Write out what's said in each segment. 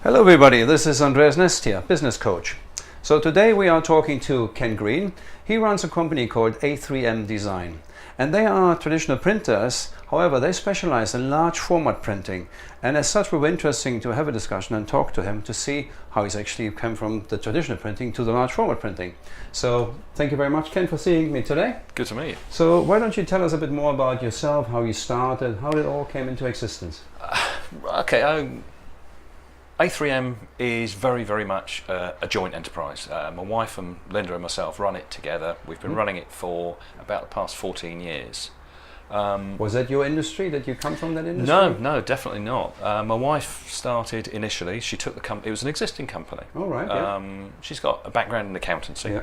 Hello everybody, this is Andreas here, business coach. So today we are talking to Ken Green. He runs a company called A3M Design, and they are traditional printers. However, they specialize in large format printing, and as such we were interesting to have a discussion and talk to him to see how he's actually come from the traditional printing to the large format printing. So thank you very much, Ken, for seeing me today. Good to meet you. So why don't you tell us a bit more about yourself, how you started, how it all came into existence? A3M is very much a joint enterprise. My wife and Linda and myself run it together. We've been running it for about the past 14 years. Was that your industry? Did you come from that industry? No, definitely not. My wife started initially, she took the company, it was an existing company. All right, yeah. She's got a background in accountancy.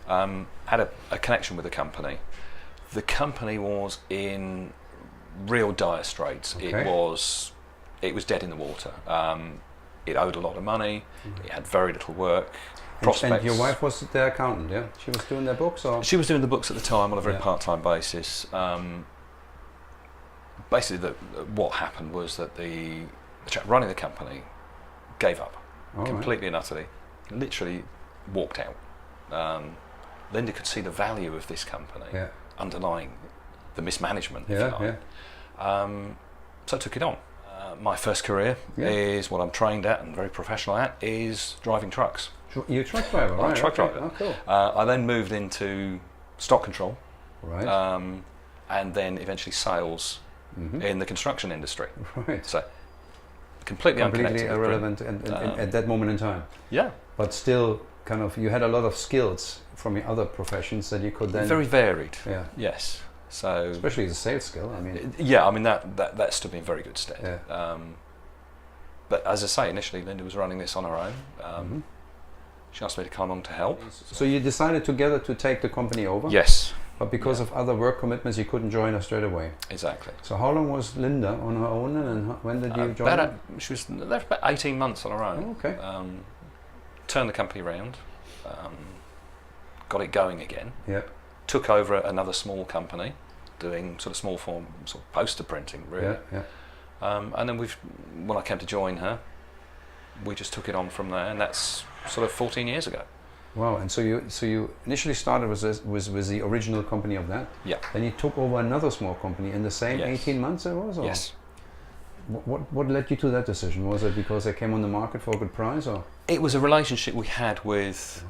Yeah. Had a connection with the company. The company was in real dire straits. Okay. It was dead in the water. It owed a lot of money. It had very little work. Prospects. And your wife was their accountant, yeah? She was doing their books, or? She was doing the books at the time on a very part-time basis. Basically, what happened was that the chap running the company gave up completely and utterly. Literally walked out. Linda could see the value of this company underlying the mismanagement, if you like. So I took it on. My first career is what I'm trained at and very professional at, is driving trucks. You're a truck driver, right? I'm a truck driver. Oh, cool. I then moved into stock control, Right. and then eventually sales in the construction industry. Right. So completely unconnected. Irrelevant at that moment in time. Yeah. But still, kind of, you had a lot of skills from your other professions that you could then. Very varied. Yeah. Yes. So especially the sales skill. I mean. Yeah. I mean that stood me in very good stead. Yeah. But as I say, initially Linda was running this on her own. She asked me to come along to help. So you decided together to take the company over? Yes. But because of other work commitments, you couldn't join us straight away. Exactly. So how long was Linda on her own, and when did you join? She was there for about 18 months on her own. Oh, okay. Turned the company around, got it going again. Yep. Took over another small company, doing sort of small form, sort of poster printing, really. Yeah. And then when I came to join her, we just took it on from there, and that's sort of 14 years ago. Wow! And so you initially started with the original company of that. Yeah. Then you took over another small company in the same 18 months it was? Or? Yes. What led you to that decision? Was it because they came on the market for a good price, or? It was a relationship we had with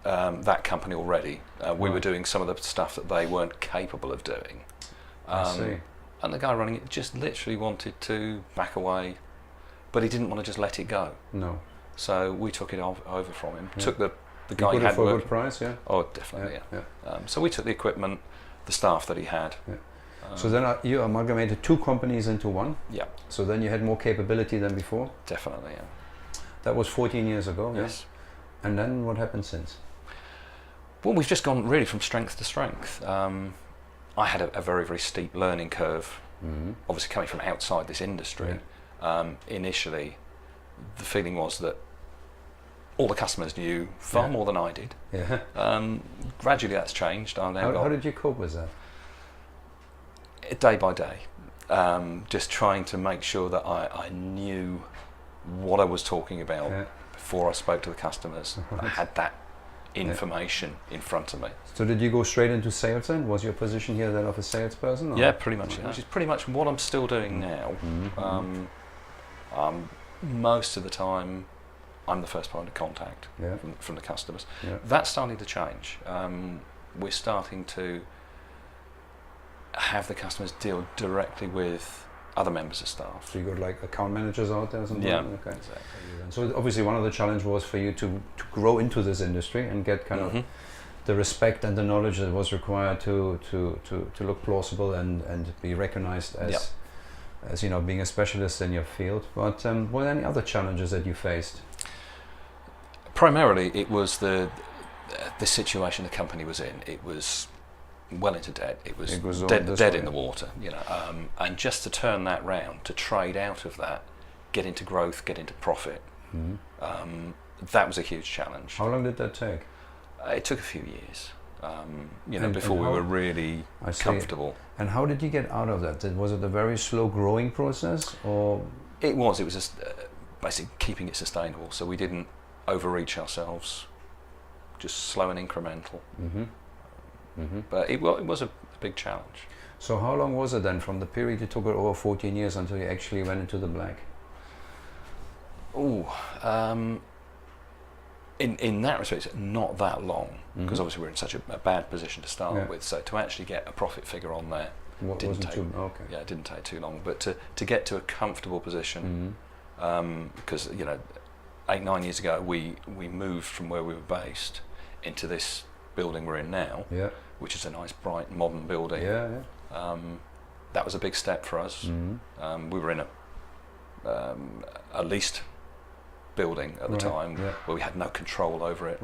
that company already. We were doing some of the stuff that they weren't capable of doing. I see. And the guy running it just literally wanted to back away, but he didn't want to just let it go. No. So we took it over from him. Yeah. Took the guy he he had for a working. good price, yeah. Oh, definitely, Yeah. So we took the equipment, the staff that he had. Yeah. So then you amalgamated two companies into one. Yeah. So then you had more capability than before. Definitely, yeah. That was 14 years ago. Yes. Yeah? And then what happened since? Well, we've just gone really from strength to strength. I had a very steep learning curve. Obviously, coming from outside this industry. Yeah. Initially, the feeling was that all the customers knew far more than I did. Yeah. Gradually, that's changed. How did you cope with that? Day by day, just trying to make sure that I knew what I was talking about before I spoke to the customers. Right. I had that information in front of me. So did you go straight into sales then? Was your position here that of a salesperson? Or? Yeah, pretty much. Which is pretty much what I'm still doing now. Most of the time, I'm the first point of contact from the customers. Yeah. That's starting to change. We're starting to have the customers deal directly with other members of staff. So you got like account managers out there or something? Yeah, okay. Exactly. So obviously one of the challenges was for you to grow into this industry and get kind of the respect and the knowledge that was required to look plausible and be recognized as you know, being a specialist in your field. But were there any other challenges that you faced? Primarily, it was the situation the company was in. It was well into debt. It was dead in the water, you know. And just to turn that round, to trade out of that, get into growth, get into profit, that was a huge challenge. How long did that take? It took a few years, before we were really comfortable. And how did you get out of that? Was it a very slow growing process, or? It was. It was just basically keeping it sustainable, so we didn't overreach ourselves, just slow and incremental. But it was a big challenge. So how long was it then from the period you took it over 14 years until you actually went into the black? In that respect, it's not that long, because obviously we're in such a bad position to start with. So to actually get a profit figure on there didn't take too long. But to get to a comfortable position, because 8-9 years ago we moved from where we were based into this building we're in now, which is a nice, bright, modern building. That was a big step for us. We were in a leased building at the time where we had no control over it.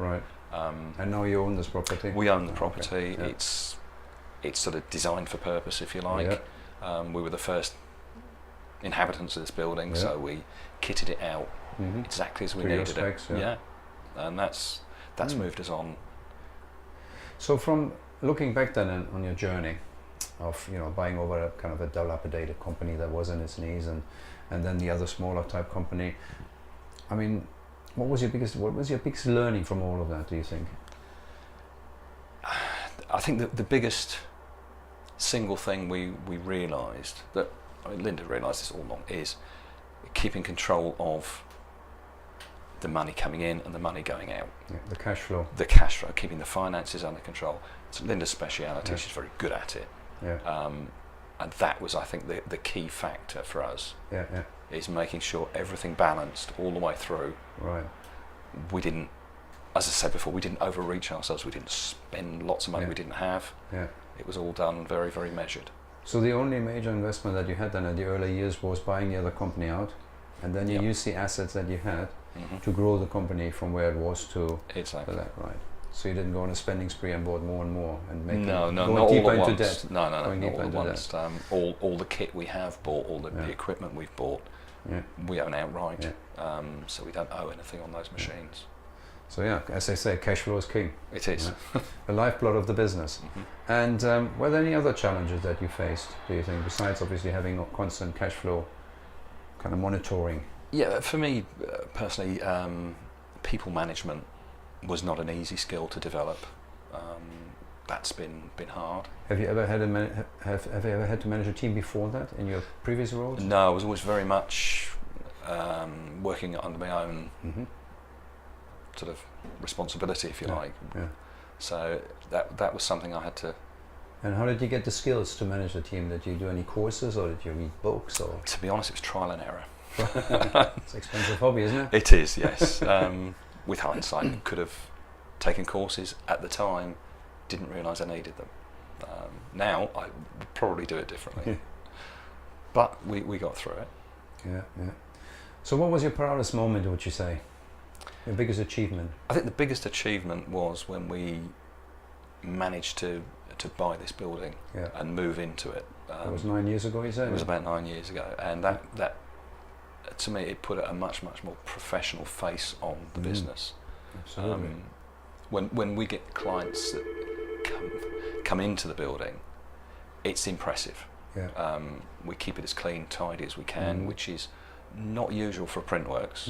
And now you own this property? We own the property. It's sort of designed for purpose, if you like. We were the first inhabitants of this building, so we kitted it out exactly as we needed it. And that's moved us on. So from looking back then on your journey of buying over a kind of a dilapidated company that was in its knees, and then the other smaller type company, I mean, what was your biggest learning from all of that, do you think? I think that the biggest single thing we realised, that Linda realised this all along, is keeping control of the money coming in and the money going out. The cash flow. The cash flow, keeping the finances under control. It's Linda's speciality. She's very good at it. And that was, I think, the key factor for us. Is making sure everything balanced all the way through. We didn't, as I said before, we didn't overreach ourselves. We didn't spend lots of money we didn't have. It was all done very, very measured. So the only major investment that you had then in the early years was buying the other company out, and then you used the assets that you had to grow the company from where it was to exactly that, So you didn't go on a spending spree and bought more and more and make not all at once. Debt. No, not all at once. All the kit we have bought, all the equipment we've bought, we own outright. So we don't owe anything on those machines. So as they say, cash flow is king. It is. The lifeblood of the business. And were there any other challenges that you faced, do you think, besides obviously having a constant cash flow kind of monitoring? Yeah, for me personally, people management was not an easy skill to develop. That's been hard. Have you ever had have you ever had to manage a team before that in your previous roles? No, I was always very much working under my own sort of responsibility, if you like. So that was something I had to. And how did you get the skills to manage a team? Did you do any courses, or did you read books? Or to be honest, it was trial and error. It's an expensive hobby, isn't it? It is, yes. With hindsight, could have taken courses at the time, didn't realise I needed them. Now I would probably do it differently. But we got through it. So what was your proudest moment, would you say? Your biggest achievement? I think the biggest achievement was when we managed to buy this building and move into it. That was 9 years ago, you said? It was about 9 years ago, and that to me, it put a much more professional face on the business. Absolutely. When we get clients that come into the building, it's impressive. We keep it as clean, tidy as we can, which is not usual for Printworks,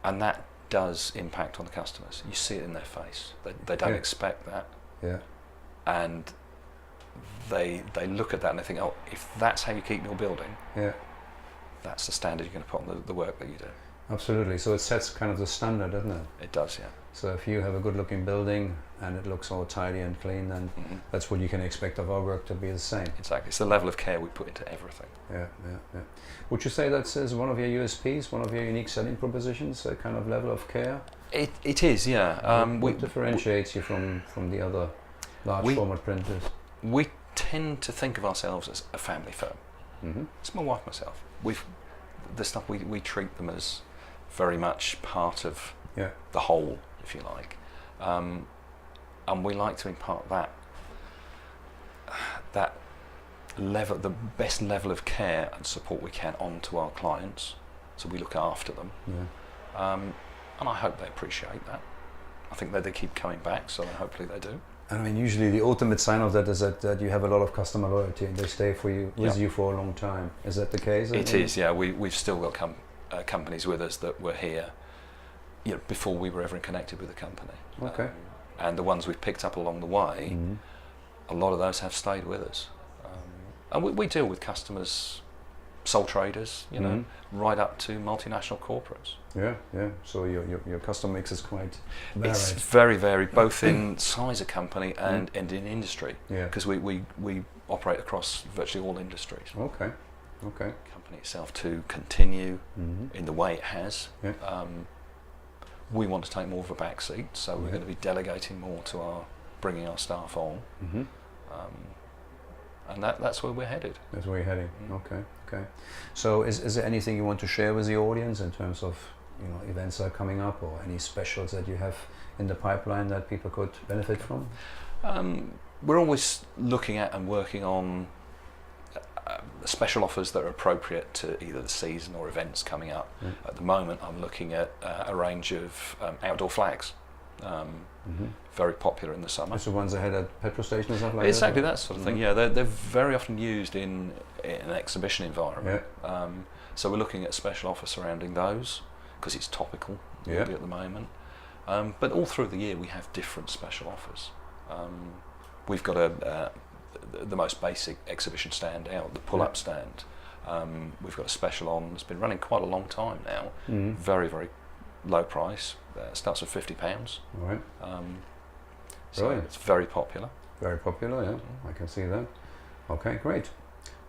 and that does impact on the customers. You see it in their face. They don't expect that, and they look at that and they think, oh, if that's how you keep your building, that's the standard you're going to put on the work that you do. Absolutely. So it sets kind of the standard, doesn't it? It does, yeah. So if you have a good looking building and it looks all tidy and clean, then that's what you can expect of our work to be the same. Exactly. It's the level of care we put into everything. Would you say that's one of your USPs, one of your unique selling propositions, a kind of level of care? It is, yeah. What differentiates you from the other large format printers? We tend to think of ourselves as a family firm. It's my wife, myself. The stuff we treat them as very much part of the whole, if you like, and we like to impart that level, the best level of care and support we can onto our clients. So we look after them, and I hope they appreciate that. I think that they keep coming back, so hopefully they do. I mean, usually the ultimate sign of that is that you have a lot of customer loyalty and they stay with you for a long time. Is that the case? It is, yeah. We've still got companies with us that were here, before we were ever connected with the company. Okay. And the ones we've picked up along the way, a lot of those have stayed with us. And we deal with customers, sole traders, right up to multinational corporates. Yeah. So your customer mix is quite varied. It's very varied, both in size of company and in industry. Yeah. Because we operate across virtually all industries. Okay. Company itself to continue in the way it has. Yeah. We want to take more of a back seat, so we're going to be delegating more to bringing our staff on. And that's where we're headed. That's where you're heading. Okay. So is there anything you want to share with the audience in terms of events that are coming up, or any specials that you have in the pipeline that people could benefit from? We're always looking at and working on special offers that are appropriate to either the season or events coming up. At the moment, I'm looking at a range of outdoor flags. Very popular in the summer. It's the ones that had at petrol stations and stuff like exactly that sort of thing. Yeah, they're very often used in an exhibition environment. So we're looking at special offers surrounding those because it's topical really at the moment. But all through the year we have different special offers. We've got the most basic exhibition stand out, the pull-up stand. We've got a special on. It's been running quite a long time now. Very, very low price. Starts at £50. Right. So it's very popular. Very popular, yeah. I can see that. Okay, great.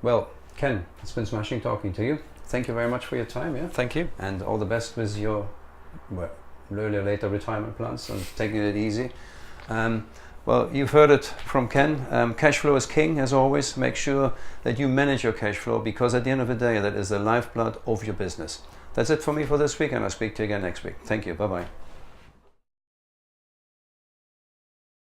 Well, Ken, it's been smashing talking to you. Thank you very much for your time. Yeah. Thank you. And all the best with your earlier, later retirement plans and taking it easy. Well, you've heard it from Ken. Cash flow is king, as always. Make sure that you manage your cash flow, because at the end of the day, that is the lifeblood of your business. That's it for me for this week, and I'll speak to you again next week. Thank you. Bye-bye.